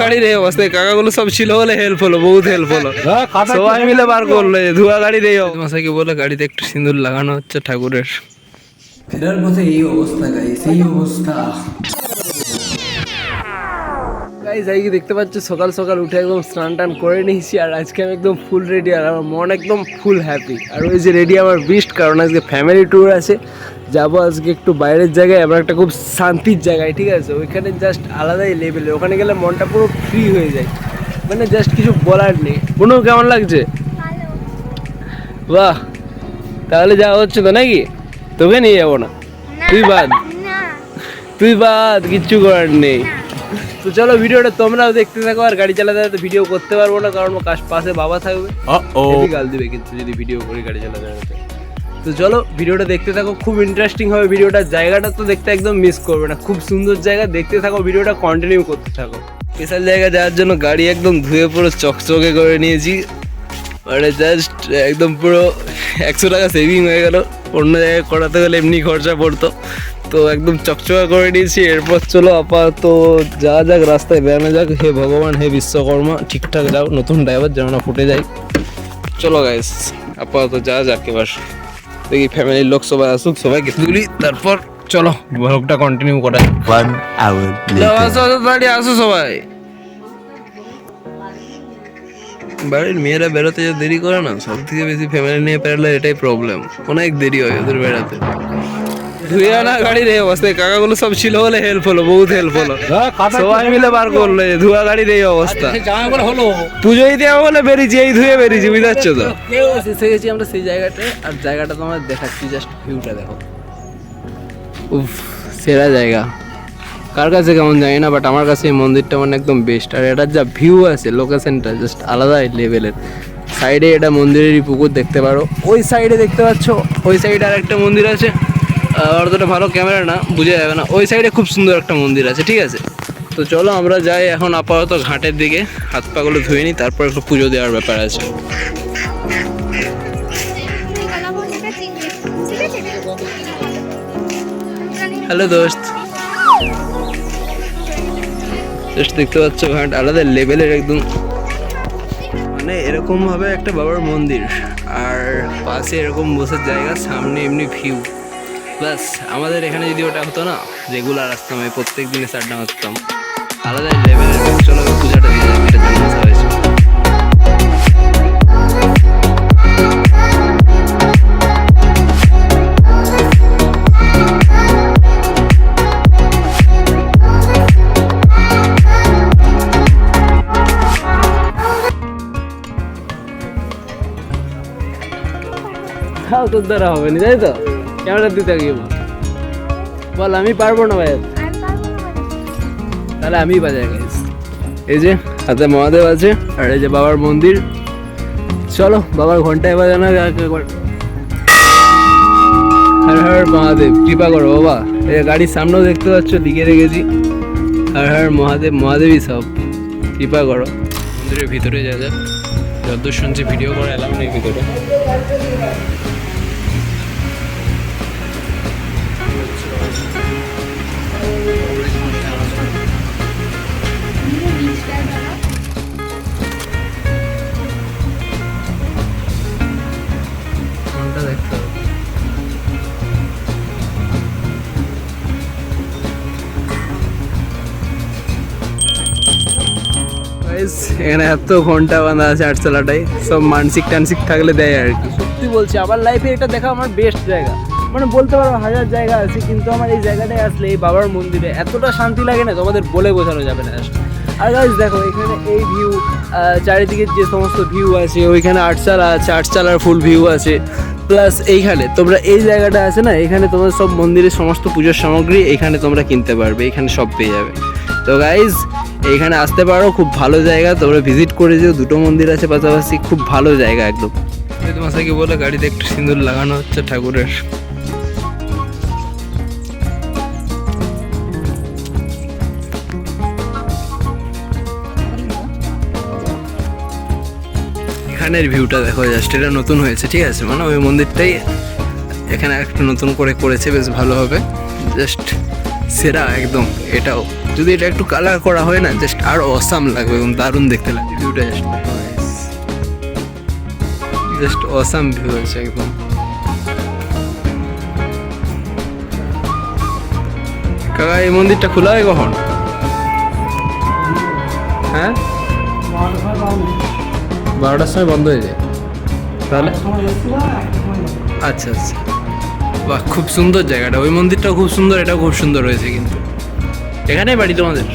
গাড়ির এই অবস্থায় কাকাগুলো সব ছিল বলে হেল্প হলো, বহুত হেল্প হলো, সবাই মিলে বার করলো। ধোয়া গাড়ির এই মশাইকে বলে গাড়িতে একটু সিঁদুর লাগানো হচ্ছে ঠাকুরের। ফেরার পথে এই অবস্থা গাইস, এই অবস্থা গাইস। আজকে দেখতে পাচ্ছ সকাল সকাল উঠে একদম স্নান টান করে নিয়েছি, আর আজকে আমি একদম ফুল রেডি, আর আমার মন একদম ফুল হ্যাপি। আর ওই যে রেডি আমার বিস্ট, কারণ আজকে ফ্যামিলি ট্যুর আছে, যাবো আজকে একটু বাইরের জায়গায়, আমরা একটা খুব শান্তির জায়গায়, ঠিক আছে। ওইখানে জাস্ট আলাদাই লেভেলে, ওখানে গেলে মনটা পুরো ফ্রি হয়ে যায়, মানে জাস্ট কিছু বলার নেই। কোনো কেমন লাগছে? বাহ, তাহলে যাওয়া হচ্ছে তো নাকি? তোকে নিয়ে যাবো না, তুই বাদ কিচ্ছু করার নেই। তো চলো ভিডিওটা তোমরাও দেখতে থাকো, আর গাড়ি চালাতে চালাতে ভিডিও করতে পারবো না, কারণ পাশে বাবা থাকবে, গাল দিবে কিন্তু যদি ভিডিও করি গাড়ি চালাতে চালাতে। তো চলো ভিডিওটা দেখতে থাকো, খুব ইন্টারেস্টিং হবে ভিডিওটা। জায়গাটা তো দেখতে একদম মিস করবে না, খুব সুন্দর জায়গা, দেখতে থাকো ভিডিওটা, কন্টিনিউ করতে থাকো। স্পেশাল জায়গা যাওয়ার জন্য গাড়ি একদম ধুয়ে পুরো চকচকে করে নিয়েছি, মানে জাস্ট একদম পুরো 100 টাকা সেভিং হয়ে গেল, অন্য জায়গায় করাতে গেলে এমনি খরচা পড়তো, তো একদম চকচকা করে নিয়েছি। এরপর চলো আপাতত যা যাক, রাস্তায় বেড়ানো যাক। হে ভগবান, হে বিশ্বকর্মা, ঠিকঠাক যাও, নতুন ড্রাইভার যেন না ফুটে যায়। চলো গাইস আপাতত যা যাক, এবার দেখি ফ্যামিলির লোক সবাই আসুক, সবাইকে তুলি, তারপর চলো ব্লগটা কন্টিনিউ করা। আসো সবাই। বাড়ির মেয়েরা বেরোতে যে দেরি করে না, সব থেকে বেশি ফ্যামিলি নিয়ে বেরোলে এটাই প্রবলেম, অনেক দেরি হয় ওদের বেড়াতে। ধুয়ে আনা গাড়ির এই অবস্থায় কাকাগুলো সব ছিল বলে হেল্প হলো, বহুত হেল্প হলো, সবাই মিলে বার করলো। ধোয়া গাড়ির এই অবস্থা, পুজো দিতে বলে বেরিয়েছি, এই ধুয়ে বেরিয়েছি, বুঝতে পারছো তো। এসে গেছি আমরা সেই জায়গাটায়, আর জায়গাটা তোমার দেখাচ্ছি, জাস্ট ভিউটা দেখো, উফ সেরা জায়গা। কার কাছে কেমন জানি না, বাট আমার কাছে এই মন্দিরটা মানে একদম বেস্ট। আর এটার যা ভিউ আছে, লোকেশনটা জাস্ট আলাদাই লেভেলের। সাইডে এটা মন্দিরেরই পুকুর দেখতে পারো, ওই সাইডে দেখতে পাচ্ছ, ওই সাইডে আর একটা মন্দির আছে, অতটা ভালো ক্যামেরা না বোঝা যাবে না, ওই সাইডে খুব সুন্দর একটা মন্দির আছে, ঠিক আছে। তো চলো আমরা যাই এখন আপাতত ঘাটের দিকে, হাত পাগুলো ধুয়ে নিই, তারপর একটু পুজো দেওয়ার ব্যাপার আছে। হ্যালো দোস্ত, দেখতে পাচ্ছ ঘাট আলাদা লেভেলের একদম, মানে এরকম ভাবে একটা বাবার মন্দির, আর পাশে এরকম বসার জায়গা, সামনে এমনি ভিউ। প্লাস আমাদের এখানে যদি ওটা হতো না, রেগুলার আসতাম, আমি প্রত্যেক দিনে চারটা মারতাম, আলাদা লেভেলের। চলো পূজাটা দিয়ে যাবে, এটা জন্য আসা হয়েছে। তোর দ্বারা হবে না, তাই তো? ক্যামেরা দিতে গিয়ে বল আমি পারবো না ভাই, তাহলে আমি বাজাই গাইস। এই যে হাতে মহাদেব আছে, আর এই যে বাবার মন্দির। চলো বাবার ঘন্টায় বাজানো একবার। হর হর মহাদেব, কৃপা করো বাবা। এই গাড়ির সামনেও দেখতে পাচ্ছ লিখে রেখেছি, হর হর মহাদেব, মহাদেবই সব, কৃপা করো। মন্দিরের ভিতরে যা যাক, যতদূর শুনছি ভিডিও করে এলাম নেই ভিতরে। এখানে এত ঘন্টা বাঁধা আছে আটচালাটাই, সব মানসিক টানসিক থাকলে দেয় আর কি। সত্যি বলছি, আমার লাইফে এটা দেখা আমার বেস্ট জায়গা, মানে বলতে পারো হাজার জায়গা আছে, কিন্তু আমার এই জায়গাটায় আসলে, এই বাবার মন্দিরে এতটা শান্তি লাগে না, তোমাদের বলে বোঝানো যাবে না। আর গাইস দেখো এখানে এই ভিউ, চারিদিকে যে সমস্ত ভিউ আছে, ওইখানে আটচালা আছে, আটচালার ফুল ভিউ আছে। প্লাস এইখানে তোমরা এই জায়গাটা আছে না, এখানে তোমরা সব মন্দিরের সমস্ত পুজোর সামগ্রী এখানে তোমরা কিনতে পারবে, এখানে সব পেয়ে যাবে। তো গাইজ এইখানে আসতে পারো, খুব ভালো জায়গা, তোমরা ভিজিট করে যেও, দুটো মন্দির আছে পাশাপাশি, খুব ভালো জায়গা একদম। মাসাকে বলে গাড়িতে একটু সিঁদুর লাগানো হচ্ছে ঠাকুরের। এখানের ভিউটা দেখো, জাস্ট এটা নতুন হয়েছে, ঠিক আছে, মানে ওই মন্দিরটাই এখানে একটা নতুন করে করেছে, বেশ ভালো হবে, জাস্ট সেরা একদম। এটাও যদি এটা একটু কালার করা হয় না জাস্ট আর অসাম লাগবে, এবং দারুণ দেখতে লাগবে ভিউটা। জাস্ট অসাম ভিউ আছে একদম। কাকা এই মন্দিরটা খোলা হয় কখন? হ্যাঁ 12টার সময় বন্ধ হয়ে যায় তাহলে? আচ্ছা আচ্ছা, বাহ খুব সুন্দর জায়গাটা, ওই মন্দিরটাও খুব সুন্দর, এটাও খুব সুন্দর হয়েছে। কিন্তু এখানে বাড়ি তোমাদের?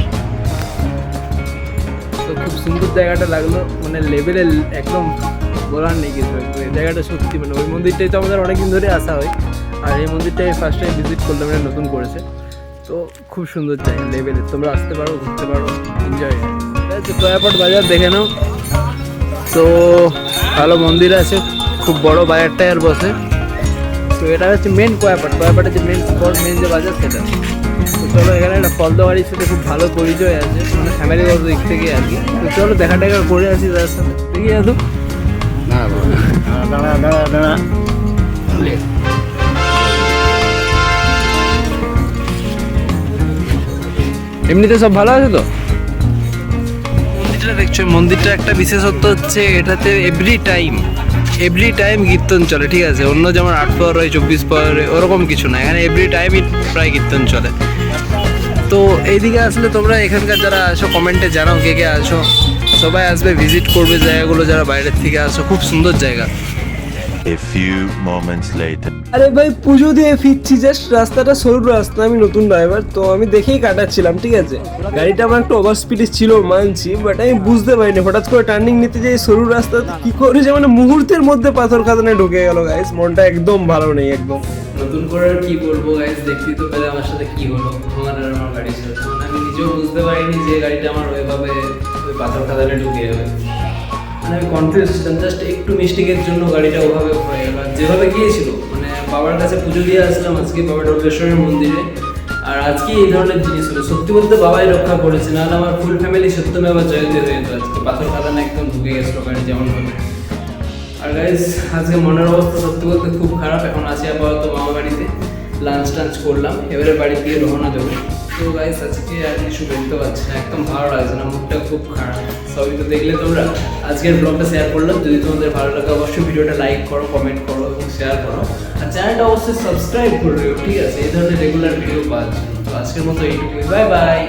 তো খুব সুন্দর জায়গাটা লাগলো, মানে লেভেলে একদম বলার নেই কিছু। এই জায়গাটা সত্যি মানে ওই মন্দিরটাই তো আমাদের অনেকদিন ধরে আসা হয়, আর এই মন্দিরটাই ফার্স্ট টাইম ভিজিট করলাম, এটা নতুন করেছে। তো খুব সুন্দর জায়গা লেভেলে, তোমরা আসতে পারো, ঘুরতে পারো, এনজয়। কয়াপট বাজার দেখে নাও। তো ভালো মন্দির আছে, খুব বড় বাজার টায়ার বসে। তো এটা হচ্ছে মেন কয়াপটের যে মেন স্পট, মেন যে বাজার সেটা। তো চলো, এখানে একটা ফলদাবাড়ির সাথে খুব ভালো পরিচয় আছে, মানে ফ্যামিলিগত দিক থেকে আর কি। তো চলো দেখা টেকা করে আসি তার সাথে, দেখি আসো। দাঁড়া এমনিতে সব ভালো আছে তো? মন্দিরটা দেখছো, মন্দিরটা একটা বিশেষত্ব হচ্ছে এটাতে এভরি টাইম কীর্তন চলে, ঠিক আছে? অন্য যেমন 8 পাওয়ার হয়, 24 পাওয়ার হয়, ওরকম কিছু না, এখানে এভরি টাইমই প্রায় কীর্তন চলে। তো এইদিকে আসলে তোমরা এখানকার যারা আসো কমেন্টে জানাও কে কে আসো, সবাই আসবে, ভিজিট করবে জায়গাগুলো, যারা বাইরের থেকে আসো। খুব সুন্দর জায়গা। A few moments later. আরে ভাই পুজো দিয়ে ফিরছি, জাস্ট রাস্তাটা সরু রাস্তা, আমি নতুন ড্রাইভার তো আমি দেখেই কাটাচ্ছিলাম, ঠিক আছে? গাড়িটা আমার একটু ওভার স্পিডে ছিল মানছি, বাট আমি বুঝতে পারিনি হঠাৎ করে টার্নিং নিতে যাই সরু রাস্তা কি করে যে মানে মুহূর্তের মধ্যে পাথর খাদানে ঢুকে গেল গাইস। মনটা একদম ভালো নেই একদম। নতুন করে আর কি বলবো গাইস, দেখতেই তো পেলে আমার সাথে কি হলো, আমার আর আমার গাড়ির সাথে। মানে আমি নিজেও বুঝতে পারিনি যে গাড়িটা আমার ওইভাবে ওই পাথর খাদানে ঢুকে যাবে। মানে আমি কনফিউজ ছিলাম, জাস্ট একটু মিস্টেকের জন্য গাড়িটা ওভাবে হয়ে গেল। আর যেভাবে গিয়েছিল, মানে বাবার কাছে পুজো দিয়ে আসলাম আজকে, বাবা ঢোলেশ্বরের মন্দিরে, আর আজকে এই ধরনের জিনিস হলো। সত্যি বলতে বাবাই রক্ষা করেছে, নাহলে আমার ফুল ফ্যামিলি সত্যমে আবার জয়তে হয়ে যেত আজকে। পাথর খাদানে একদম ঢুকে গেছিলো গাড়ি যেমন হবে। আর গাইজ আজকে মনের অবস্থা সত্যি বলতে খুব খারাপ। এখন আছি আপাতত মামা বাড়িতে, লাঞ্চ করলাম, এবারে বাড়ি দিয়ে রওনা দেবো। তো গাইজ আজকে আর কিছু বলতে পারছি না, একদম ভালো লাগছে না, মুডটা খুব খারাপ। সবই তো দেখলে তোমরা। আজকের ব্লগটা শেয়ার করলাম, যদি তোমাদের ভালো লাগে অবশ্যই ভিডিওটা লাইক করো, কমেন্ট করো এবং শেয়ার করো, আর চ্যানেলটা অবশ্যই সাবস্ক্রাইব করে দিও, ঠিক আছে? এই ধরনের রেগুলার ভিডিও পাওয়ার জন্য। তো আজকের মতো এইটুকুই, বাই বাই।